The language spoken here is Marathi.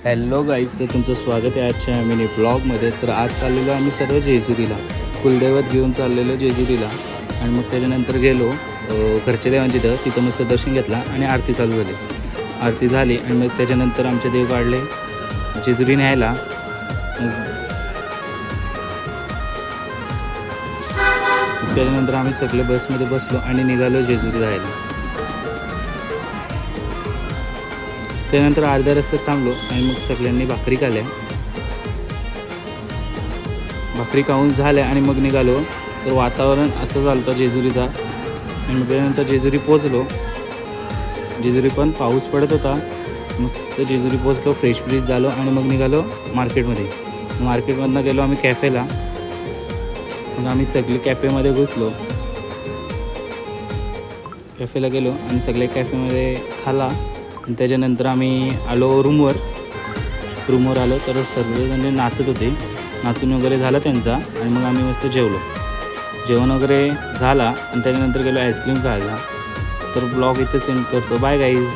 हॅलो गाईज, तुमचं स्वागत आहे आजच्या मिनी ब्लॉगमध्ये. तर आज चाललेलो आम्ही सर्व जेजुरीला, कुलदैवत घेऊन चाललेलो जेजुरीला. आणि मग त्याच्यानंतर गेलो घरच्या देवांची तिथं मस्त दर्शन घेतला आणि आरती चालू झाली. आरती झाली आणि मग त्याच्यानंतर आमचे देव काढले जेजुरी न्यायला. त्याच्यानंतर आम्ही सगळे बसमध्ये बसलो आणि निघालो जेजुरी जायला. त्यानंतर अर्ध्या रस्त्यात थांबलो आणि मग सगळ्यांनी भाकरी खाल्ल्या. भाकरी खाऊन झाल्या आणि मग निघालो. तर वातावरण असं झालं होतं जेजुरीचा. आणि मग त्यानंतर जेजुरी पोचलो. जेजुरी पण पाऊस पडत होता. मग जेजुरी पोचलो, फ्रेश झालो आणि मग निघालो मार्केटमध्ये. मार्केटमधनं गेलो आम्ही कॅफेला. मग आम्ही सगळे कॅफेमध्ये घुसलो. कॅफेला गेलो आणि सगळे कॅफेमध्ये खाला. आणि त्याच्यानंतर आम्ही आलो रूमवर आलो. तर सर्वजण नाचत होते. नाचून वगैरे झाला त्यांचा आणि मग आम्ही मस्त जेवण वगैरे झाला आणि त्याच्यानंतर गेलो आईस्क्रीम खायला. तर ब्लॉग इथे सेंड करतो. Bye guys.